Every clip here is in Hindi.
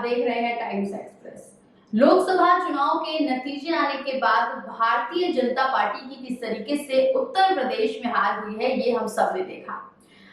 देख रहे हैं टाइम्स एक्सप्रेस। लोकसभा चुनाव के नतीजे आने के बाद भारतीय जनता पार्टी की किस तरीके से उत्तर प्रदेश में हार हुई है, ये हम सब ने देखा।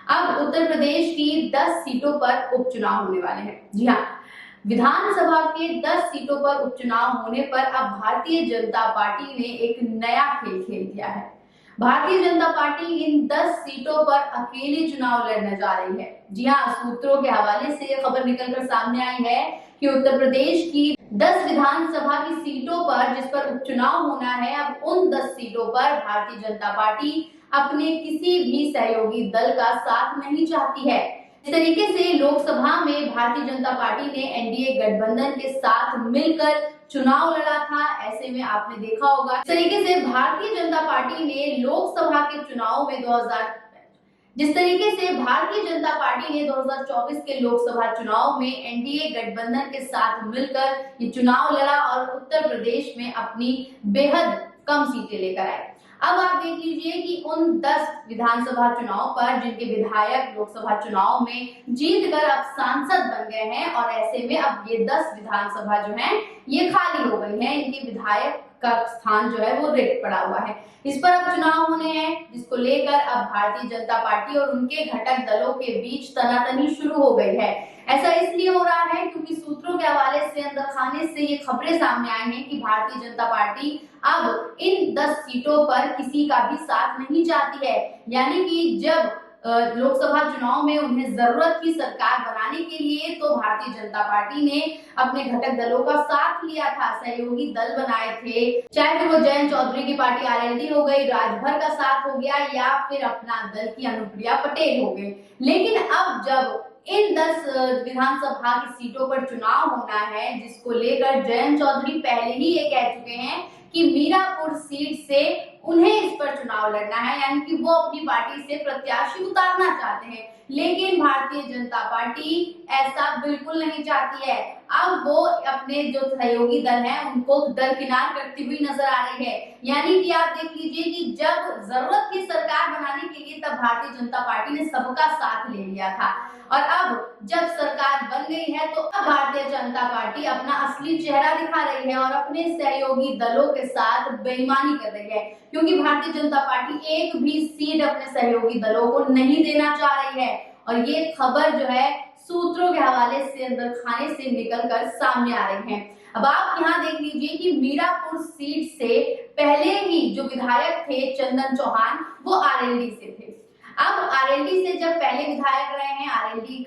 अब उत्तर प्रदेश की 10 सीटों पर उपचुनाव होने वाले हैं। जी हाँ, विधानसभा के 10 सीटों पर उपचुनाव होने पर अब भारतीय जनता पार्टी ने एक नया खेल खेल दिया है। भारतीय जनता पार्टी इन 10 सीटों पर अकेली चुनाव लड़ने जा रही है। जी हाँ, सूत्रों के हवाले से यह खबर निकलकर सामने आई है कि उत्तर प्रदेश की 10 विधानसभा की सीटों पर जिस पर उपचुनाव होना है, अब उन 10 सीटों पर भारतीय जनता पार्टी अपने किसी भी सहयोगी दल का साथ नहीं चाहती है। इस तरीके से लोकसभा में भारतीय जनता पार्टी ने एनडीए गठबंधन के साथ मिलकर चुनाव लड़ा था। ऐसे में आपने देखा होगा इस तरीके से भारतीय जनता पार्टी ने लोकसभा के चुनाव में 2024 के लोकसभा चुनाव में एनडीए गठबंधन के साथ मिलकर ये चुनाव लड़ा और उत्तर प्रदेश में अपनी बेहद कम सीटें लेकर आए। अब आप देख लीजिए कि उन 10 विधानसभा चुनाव पर जिनके विधायक लोकसभा चुनाव में जीतकर अब सांसद बन गए हैं, और ऐसे में अब ये 10 विधानसभा जो है ये खाली हो गई है, इनके विधायक का स्थान जो है वो रिक्त पड़ा हुआ है। इस पर अब चुनाव होने हैं, जिसको लेकर अब भारतीय जनता पार्टी और उनके घटक दलों के बीच तनातनी शुरू हो गई है। ऐसा इसलिए हो रहा है क्योंकि सूत्रों के हवाले से अंदर खाने से ये खबरें सामने आई हैं कि भारतीय जनता पार्टी अब इन 10 सीटों पर किसी का भी साथ नहीं चाहती है। यानी कि जब लोकसभा चुनाव में उन्हें जरूरत थी सरकार बनाने के लिए, तो भारतीय जनता पार्टी ने अपने घटक दलों का साथ लिया था, सहयोगी दल बनाए थे, चाहे फिर वो जयंत चौधरी की पार्टी आरएलडी हो गई, राजभर का साथ हो गया, या फिर अपना दल की अनुप्रिया पटेल हो गई। लेकिन अब जब इन 10 विधानसभा की सीटों पर चुनाव होना है, जिसको लेकर जयंत चौधरी पहले ही ये कह चुके हैं कि मीरापुर सीट से उन्हें इस पर चुनाव लड़ना है, यानी कि वो अपनी पार्टी से प्रत्याशी उतारना चाहते हैं। लेकिन भारतीय जनता पार्टी ऐसा बिल्कुल नहीं चाहती है। अब वो अपने जो सहयोगी दल हैं उनको दरकिनार करती हुई नजर आ रही है। यानी कि आप देख लीजिए कि जब जरूरत थी सरकार बनाने के लिए, तब भारतीय जनता पार्टी ने सबका साथ ले लिया था, और अब जब सरकार बन गई है तो अब भारतीय जनता पार्टी अपना असली चेहरा दिखा रही है और अपने सहयोगी दलों के साथ बेईमानी कर रही है, क्योंकि भारतीय जनता पार्टी एक भी सीट अपने सहयोगी दलों को नहीं देना चाह रही है। और ये खबर जो है सूत्रों के हवाले से अंदर खाने से निकलकर सामने आ रही है। अब आप यहाँ देख लीजिए कि मीरापुर सीट से पहले ही जो विधायक थे चंदन चौहान, वो आरएलडी से थे। अब आरएलडी से जब पहले विधायक रहे हैं, आरएलडी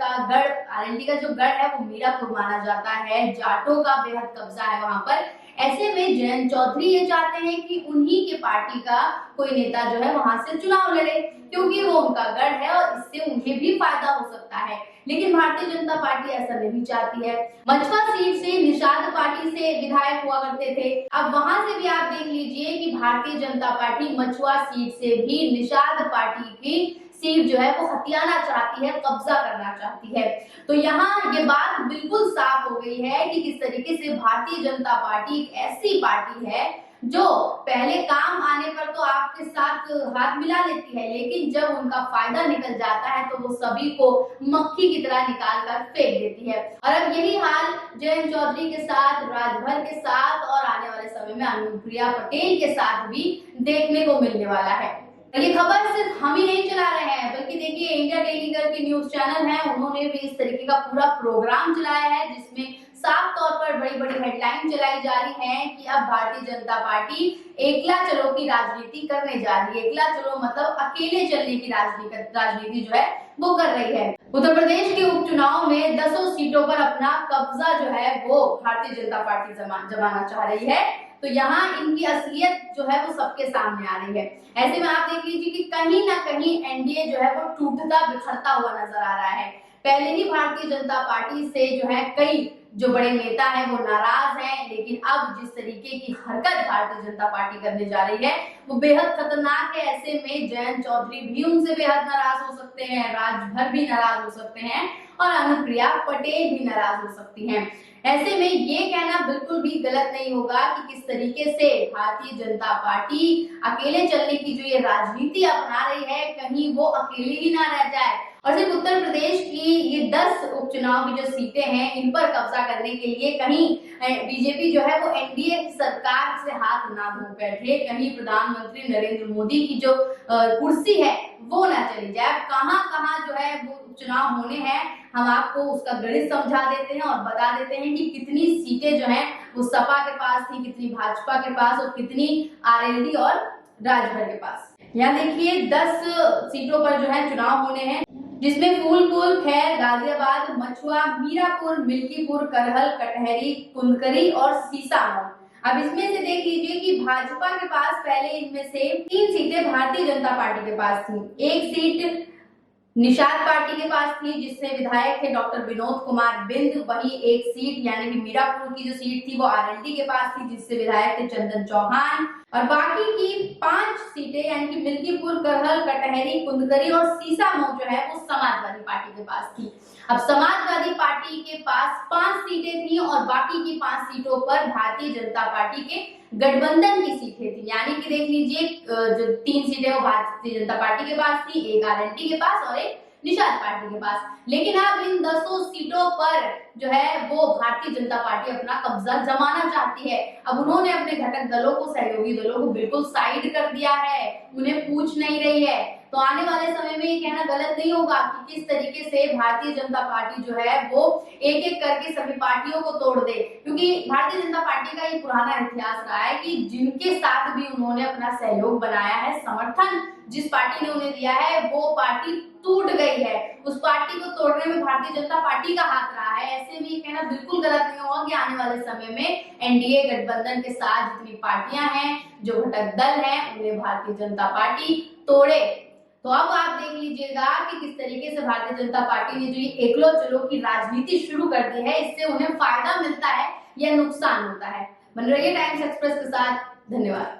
का जो गढ़ है वो मीरापुर माना जाता है, जाटों का बेहद कब्जा है वहां पर। ऐसे में जयंत चौधरी ये चाहते हैं कि उन्हीं के पार्टी का कोई नेता जो है वहां से चुनाव लड़े, क्योंकि वो उनका गढ़ है और इससे उन्हें भी फायदा हो सकता है। लेकिन भारतीय जनता पार्टी ऐसा नहीं चाहती है। मछुआ सीट से निषाद पार्टी से विधायक हुआ करते थे, अब वहां से भी आप देख लीजिए कि भारतीय जनता पार्टी मछुआ सीट से भी निषाद पार्टी की सीट जो है वो हथियाना चाहती है, कब्जा करना चाहती है। तो यहाँ ये बात बिल्कुल साफ हो गई है कि किस तरीके से भारतीय जनता पार्टी एक ऐसी पार्टी है जो पहले काम आने पर तो आपके साथ हाथ मिला लेती है, लेकिन जब उनका फायदा निकल जाता है तो वो सभी को मक्खी की तरह निकाल कर फेंक देती है। और अब यही हाल जयंत चौधरी के साथ, राजभर के साथ और आने वाले समय में अनुप्रिया पटेल के साथ भी देखने को मिलने वाला है। ये खबर सिर्फ हम ही नहीं चला रहे हैं, बल्कि देखिए इंडिया डेली करके न्यूज चैनल है, उन्होंने भी इस तरीके का पूरा प्रोग्राम चलाया है, जिसमें साफ तौर पर बड़ी बड़ी हेडलाइन चलाई जा रही है कि अब भारतीय जनता पार्टी एकला चलो की राजनीति करने जा रही है। एकला चलो मतलब अकेले चलने की राजनीति जो है वो कर रही है। उत्तर प्रदेश के उपचुनाव में 10 सीटों पर अपना कब्जा जो है वो भारतीय जनता पार्टी जमाना चाह रही है। तो यहाँ इनकी असलियत जो है वो सबके सामने आ रही है। ऐसे में आप देख लीजिए कि कहीं ना कहीं एनडीए जो है वो टूटता बिखरता हुआ नजर आ रहा है। पहले ही भारतीय जनता पार्टी से जो है कई जो बड़े नेता हैं वो नाराज हैं, लेकिन अब जिस तरीके की हरकत भारतीय जनता पार्टी करने जा रही है वो बेहद खतरनाक है। ऐसे में जयंत चौधरी भी उनसे बेहद नाराज हो सकते हैं, राजभर भी नाराज हो सकते हैं और अनुप्रिया पटेल भी नाराज हो सकती हैं। ऐसे में ये कहना बिल्कुल भी गलत नहीं होगा कि किस तरीके से भारतीय जनता पार्टी अकेले चलने की जो ये राजनीति अपना रही है, कहीं वो अकेले ही ना रह जाए और सिर्फ उत्तर प्रदेश की ये 10 उपचुनाव की जो सीटें हैं इन पर कब्जा करने के लिए कहीं बीजेपी जो है वो एनडीए सरकार से हाथ ना धो बैठे, कहीं प्रधानमंत्री नरेंद्र मोदी की जो कुर्सी है वो ना चली जाए। कहां कहां जो है वो उपचुनाव होने हैं हम आपको उसका गणित समझा देते हैं और बता देते हैं कि कितनी सीटें जो हैं वो सपा के पास थी, कितनी भाजपा के पास और कितनी आरएलडी और राजभर के पास। यहाँ देखिए 10 सीटों पर जो है चुनाव होने हैं, जिसमें फूलपुर, खैर, गाजियाबाद, मछुआ, मीरापुर, मिल्कीपुर, करहल, कटहरी, कुंदकरी और सीसामऊ। अब इसमें से देख लीजिए कि भाजपा के पास पहले इनमें से 3 सीटें भारतीय जनता पार्टी के पास थी। एक सीट निषाद पार्टी के पास थी जिससे विधायक थे डॉक्टर विनोद कुमार बिंद। वही एक सीट यानी कि मीरापुर की जो सीट थी वो आरएलडी के पास थी जिससे विधायक थे चंदन चौहान। और बाकी की 5 सीटें यानी कि मिल्कीपुर, करहल, कटहरी, कुंदकरी और सीसामऊ जो है वो समाजवादी पार्टी के पास थी। अब समाजवादी पार्टी के पास 5 सीटें थी और बाकी की 5 सीटों पर भारतीय जनता पार्टी के गठबंधन की सीटें थी। यानी कि देख लीजिए जो 3 सीटें वो भारतीय जनता पार्टी के पास थी, एक आरएलडी के पास और एक निषाद पार्टी के पास। लेकिन अब इन 10 सीटों पर जो है वो भारतीय जनता पार्टी अपना कब्जा जमाना चाहती है। अब उन्होंने अपने घटक दलों को, सहयोगी दलों को बिल्कुल साइड कर दिया है, उन्हें पूछ नहीं रही है। तो आने वाले समय में ये कहना गलत नहीं होगा कि किस तरीके से भारतीय जनता पार्टी जो है वो एक एक करके सभी पार्टियों को तोड़ दे, क्योंकि भारतीय जनता पार्टी का ये पुराना इतिहास रहा है कि जिनके साथ भी उन्होंने अपना सहयोग बनाया है, समर्थन जिस पार्टी ने उन्हें दिया है वो पार्टी टूट गई है। उस पार्टी को तोड़ने में भारतीय जनता पार्टी का हाथ रहा है। ऐसे में ये कहना बिल्कुल गलत नहीं होगा कि आने वाले समय में एनडीए गठबंधन के साथ जितनी पार्टियां हैं, जो घटक दल हैं, उन्हें भारतीय जनता पार्टी तोड़े। तो अब आप देख लीजिएगा कि किस तरीके से भारतीय जनता पार्टी ने जो ये एकलो चलो की राजनीति शुरू कर दी है, इससे उन्हें फायदा मिलता है या नुकसान होता है। बने रहिए टाइम्स एक्सप्रेस के साथ। धन्यवाद।